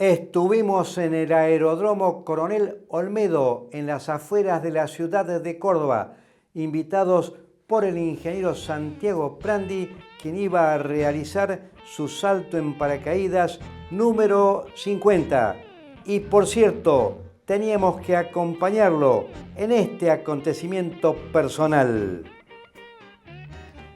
Estuvimos en el aeródromo Coronel Olmedo, en las afueras de la ciudad de Córdoba, invitados por el ingeniero Santiago Prandi, quien iba a realizar su salto en paracaídas número 50. Y por cierto, teníamos que acompañarlo en este acontecimiento personal.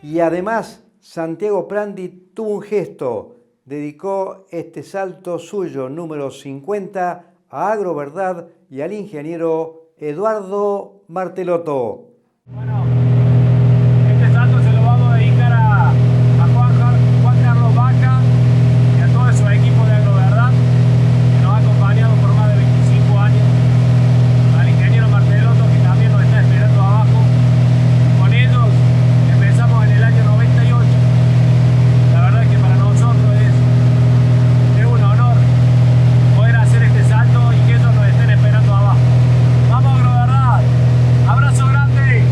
Y además, Santiago Prandi tuvo un gesto. Dedicó este salto suyo número 50 a Agroverdad y al ingeniero Eduardo Martelotto. Bueno, este salto se lo vamos a dedicar a Juan Carlos Vaca y a todo su equipo de Agroverdad que nos ha acompañado por más de 25 años. Al ingeniero Martelotto, que también nos está esperando abajo. Con ellos empezamos en el año 98. La verdad es que para nosotros es un honor poder hacer este salto y que ellos nos estén esperando abajo. ¡Vamos, Agroverdad! ¡Abrazo grande!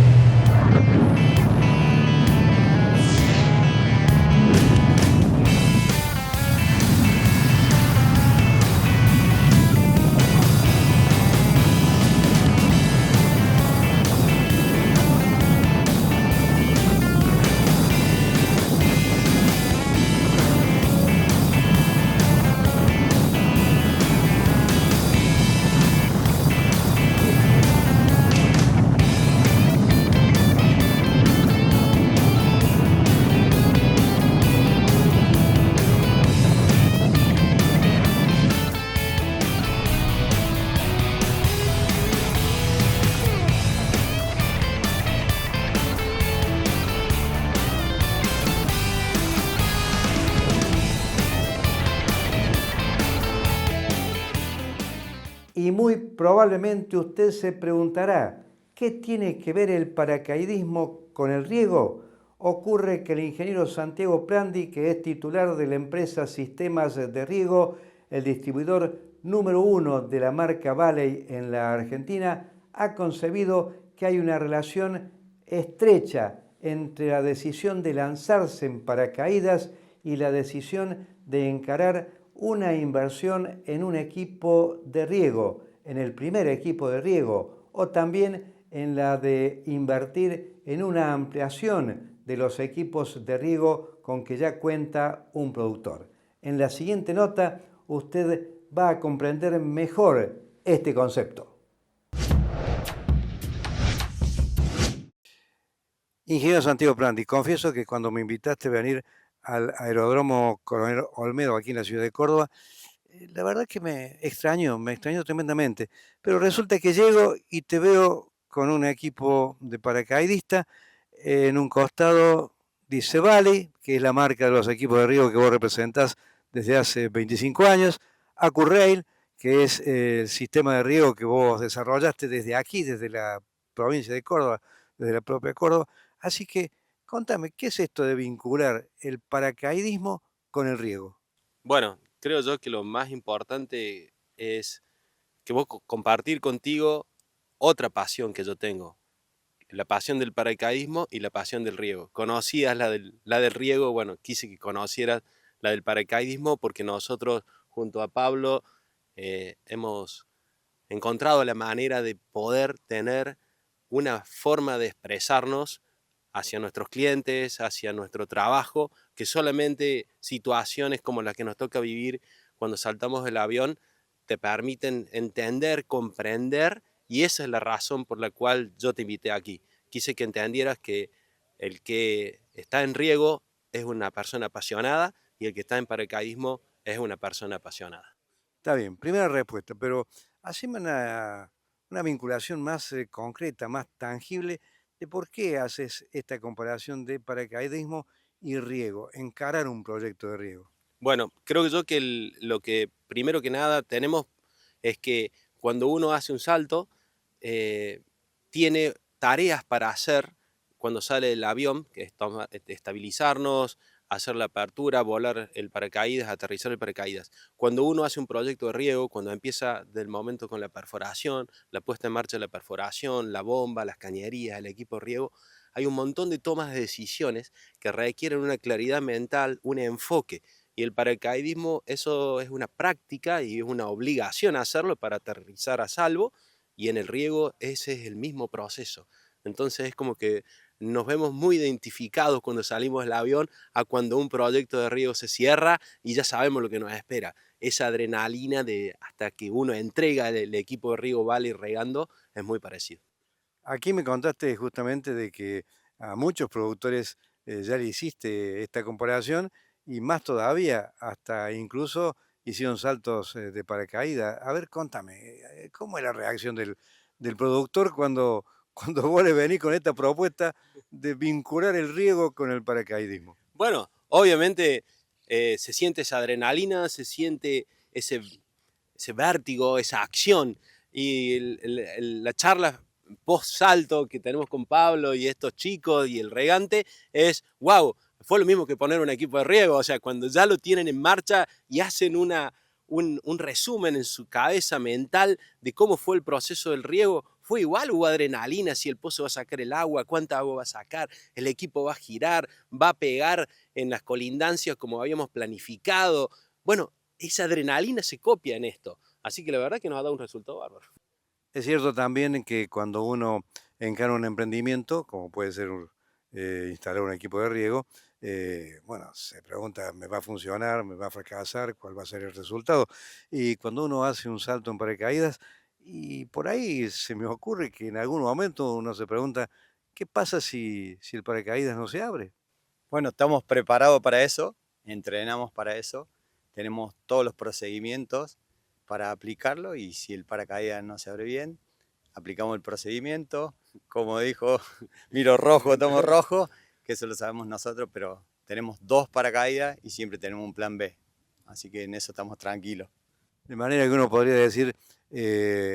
Y muy probablemente usted se preguntará, ¿qué tiene que ver el paracaidismo con el riego? Ocurre que el ingeniero Santiago Prandi, que es titular de la empresa Sistemas de Riego, el distribuidor número 1 de la marca Valley en la Argentina, ha concebido que hay una relación estrecha entre la decisión de lanzarse en paracaídas y la decisión de encarar una inversión en un equipo de riego, en el primer equipo de riego, o también en la de invertir en una ampliación de los equipos de riego con que ya cuenta un productor. En la siguiente nota usted va a comprender mejor este concepto. Ingeniero Santiago Prandi, confieso que cuando me invitaste a venir al aeródromo Coronel Olmedo aquí en la ciudad de Córdoba, la verdad que me extrañó tremendamente, pero resulta que llego y te veo con un equipo de paracaidista, en un costado dice Valley, que es la marca de los equipos de riego que vos representás desde hace 25 años, AccuRail, que es el sistema de riego que vos desarrollaste desde aquí, desde la provincia de Córdoba, desde la propia Córdoba. Así que contame, ¿qué es esto de vincular el paracaidismo con el riego? Bueno, creo yo que lo más importante es que vos compartir contigo otra pasión que yo tengo, la pasión del paracaidismo y la pasión del riego. Conocías la del riego, bueno, quise que conocieras la del paracaidismo porque nosotros junto a Pablo hemos encontrado la manera de poder tener una forma de expresarnos hacia nuestros clientes, hacia nuestro trabajo, que solamente situaciones como las que nos toca vivir cuando saltamos del avión te permiten entender, comprender, y esa es la razón por la cual yo te invité aquí. Quise que entendieras que el que está en riego es una persona apasionada y el que está en paracaidismo es una persona apasionada. Está bien, primera respuesta, pero haceme una vinculación más concreta, más tangible, de por qué haces esta comparación de paracaidismo y riego, encarar un proyecto de riego. Bueno, creo yo que lo que primero que nada tenemos es que cuando uno hace un salto, tiene tareas para hacer cuando sale del avión, que es estabilizarnos, hacer la apertura, volar el paracaídas, aterrizar el paracaídas. Cuando uno hace un proyecto de riego, cuando empieza del momento con la perforación, la puesta en marcha de la perforación, la bomba, las cañerías, el equipo de riego, hay un montón de tomas de decisiones que requieren una claridad mental, un enfoque. Y el paracaidismo, eso es una práctica y es una obligación hacerlo para aterrizar a salvo, y en el riego ese es el mismo proceso. Entonces es como que nos vemos muy identificados cuando salimos del avión a cuando un proyecto de riego se cierra y ya sabemos lo que nos espera. Esa adrenalina de hasta que uno entrega el equipo de riego vale regando es muy parecido. Aquí me contaste justamente de que a muchos productores ya le hiciste esta comparación y más todavía, hasta incluso hicieron saltos de paracaídas. A ver, contame, ¿cómo es la reacción del productor cuando, cuando vos le venís con esta propuesta de vincular el riego con el paracaidismo? Bueno, obviamente se siente esa adrenalina, se siente ese vértigo, esa acción. Y la charla post-salto que tenemos con Pablo y estos chicos y el regante es, wow, fue lo mismo que poner un equipo de riego. O sea, cuando ya lo tienen en marcha y hacen un resumen en su cabeza mental de cómo fue el proceso del riego, fue igual, hubo adrenalina, si el pozo va a sacar el agua, cuánta agua va a sacar, el equipo va a girar, va a pegar en las colindancias como habíamos planificado. Bueno, esa adrenalina se copia en esto. Así que la verdad que nos ha dado un resultado bárbaro. Es cierto también que cuando uno encara un emprendimiento, como puede ser instalar un equipo de riego, bueno, se pregunta, ¿me va a funcionar? ¿Me va a fracasar? ¿Cuál va a ser el resultado? Y cuando uno hace un salto en paracaídas, y por ahí se me ocurre que en algún momento uno se pregunta, ¿qué pasa si el paracaídas no se abre? Bueno, estamos preparados para eso, entrenamos para eso, tenemos todos los procedimientos para aplicarlo y si el paracaídas no se abre bien, aplicamos el procedimiento, como dijo, miro rojo, tomo rojo, que eso lo sabemos nosotros, pero tenemos 2 paracaídas y siempre tenemos un plan B, así que en eso estamos tranquilos. De manera que uno podría decir,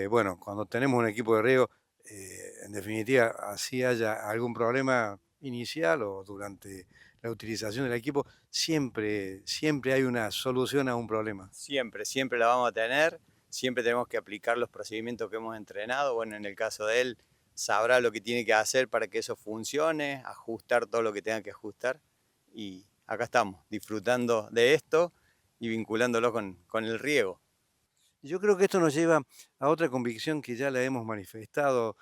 bueno, cuando tenemos un equipo de riego, en definitiva, así haya algún problema inicial o durante la utilización del equipo, siempre hay una solución a un problema. Siempre la vamos a tener, siempre tenemos que aplicar los procedimientos que hemos entrenado, bueno, en el caso de él, sabrá lo que tiene que hacer para que eso funcione, ajustar todo lo que tenga que ajustar y acá estamos, disfrutando de esto y vinculándolo con el riego. Yo creo que esto nos lleva a otra convicción que ya la hemos manifestado,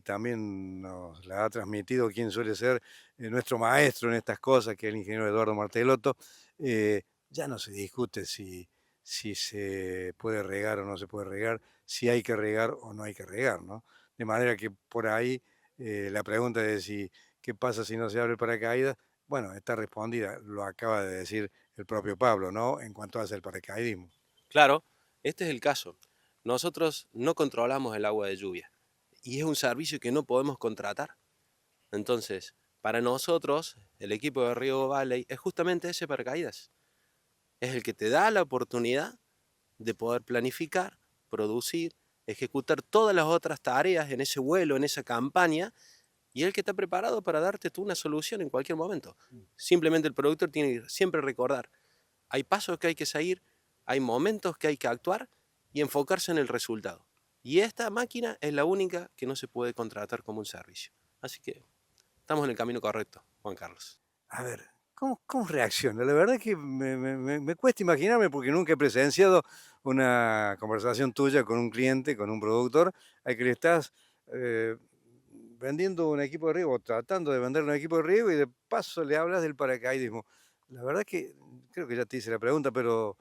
también nos la ha transmitido quien suele ser nuestro maestro en estas cosas, que es el ingeniero Eduardo Martelotto. Ya no se discute si se puede regar o no se puede regar, si hay que regar o no hay que regar, ¿no? De manera que por ahí la pregunta de qué pasa si no se abre el paracaídas, bueno, está respondida, lo acaba de decir el propio Pablo, ¿no? En cuanto hace el paracaidismo. Claro, este es el caso. Nosotros no controlamos el agua de lluvia y es un servicio que no podemos contratar. Entonces, para nosotros, el equipo de Río Valley es justamente ese paracaídas. Es el que te da la oportunidad de poder planificar, producir, ejecutar todas las otras tareas en ese vuelo, en esa campaña, y el que está preparado para darte tú una solución en cualquier momento. Simplemente el productor tiene que siempre recordar, hay pasos que hay que seguir, hay momentos que hay que actuar y enfocarse en el resultado. Y esta máquina es la única que no se puede contratar como un servicio. Así que estamos en el camino correcto, Juan Carlos. A ver, ¿cómo reacciona? La verdad es que me cuesta imaginarme porque nunca he presenciado una conversación tuya con un cliente, con un productor, al que le estás eh, vendiendo un equipo de riego, o tratando de vender un equipo de riego y de paso le hablas del paracaidismo. La verdad es que creo que ya te hice la pregunta, pero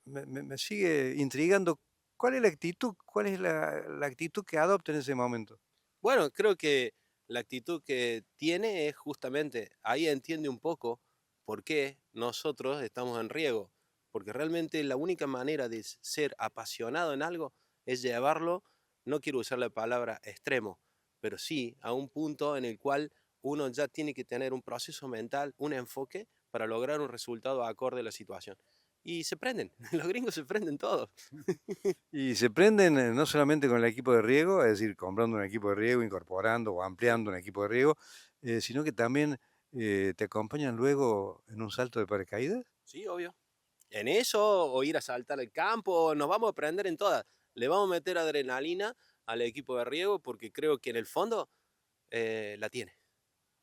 me sigue intrigando. ¿Cuál es la actitud? ¿Cuál es la actitud que adopta en ese momento? Bueno, creo que la actitud que tiene es justamente, ahí entiende un poco por qué nosotros estamos en riego, porque realmente la única manera de ser apasionado en algo es llevarlo, no quiero usar la palabra extremo, pero sí a un punto en el cual uno ya tiene que tener un proceso mental, un enfoque para lograr un resultado acorde a la situación. Y se prenden, los gringos se prenden todos. Y se prenden no solamente con el equipo de riego, es decir, comprando un equipo de riego, incorporando o ampliando un equipo de riego, sino que también te acompañan luego en un salto de paracaídas. Sí, obvio. En eso, o ir a saltar al campo, nos vamos a prender en todas. Le vamos a meter adrenalina al equipo de riego porque creo que en el fondo la tiene.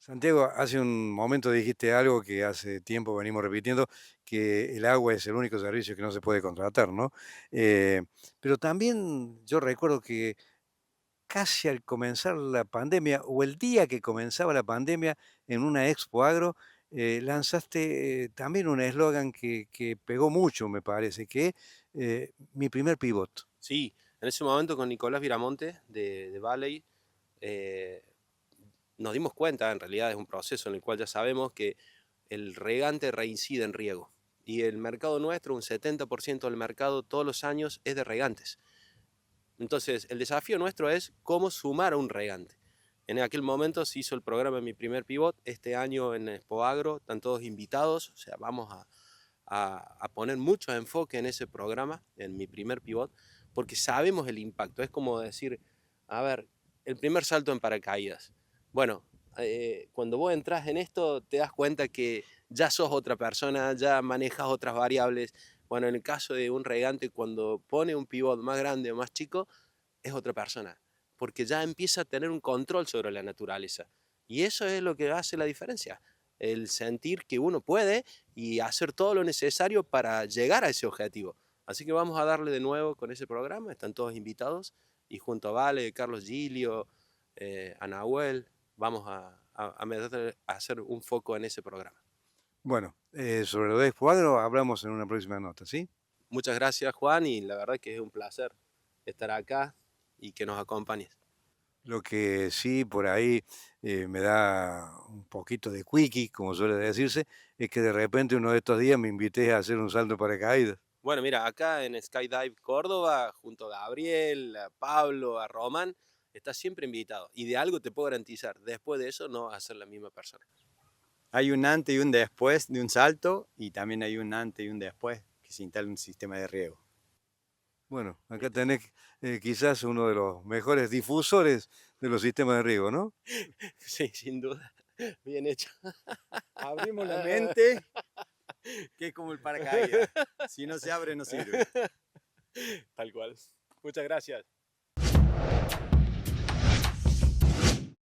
Santiago, hace un momento dijiste algo que hace tiempo venimos repitiendo, que el agua es el único servicio que no se puede contratar, ¿no? Eh, pero también yo recuerdo que casi al comenzar la pandemia, o el día que comenzaba la pandemia, en una Expo Agro, lanzaste también un eslogan que pegó mucho, me parece, que mi primer pivot. Sí, en ese momento con Nicolás Viramonte de Valley, eh, nos dimos cuenta, en realidad es un proceso en el cual ya sabemos que el regante reincide en riego. Y el mercado nuestro, un 70% del mercado todos los años es de regantes. Entonces, el desafío nuestro es cómo sumar a un regante. En aquel momento se hizo el programa Mi Primer Pivot. Este año en Expo Agro están todos invitados. O sea, vamos a poner mucho enfoque en ese programa, en Mi Primer Pivot, porque sabemos el impacto. Es como decir, a ver, el primer salto en paracaídas. Bueno, cuando vos entras en esto te das cuenta que ya sos otra persona, ya manejas otras variables. Bueno, en el caso de un regante, cuando pone un pivot más grande o más chico, es otra persona, porque ya empieza a tener un control sobre la naturaleza. Y eso es lo que hace la diferencia, el sentir que uno puede y hacer todo lo necesario para llegar a ese objetivo. Así que vamos a darle de nuevo con ese programa, están todos invitados, y junto a Vale, Carlos Gilio, a Nahuel, vamos a hacer un foco en ese programa. Bueno, sobre lo de Expo Agro hablamos en una próxima nota, ¿sí? Muchas gracias, Juan, y la verdad que es un placer estar acá y que nos acompañes. Lo que sí por ahí me da un poquito de quickie, como suele decirse, es que de repente uno de estos días me invité a hacer un salto paracaídas. Bueno, mira, acá en Skydive Córdoba, junto a Gabriel, a Pablo, a Román, estás siempre invitado. Y de algo te puedo garantizar, después de eso no vas a ser la misma persona. Hay un antes y un después de un salto y también hay un antes y un después que se instala un sistema de riego. Bueno, acá tenés quizás uno de los mejores difusores de los sistemas de riego, ¿no? Sí, sin duda. Bien hecho. Abrimos la mente, que es como el paracaídas. Si no se abre, no sirve. Tal cual. Muchas gracias.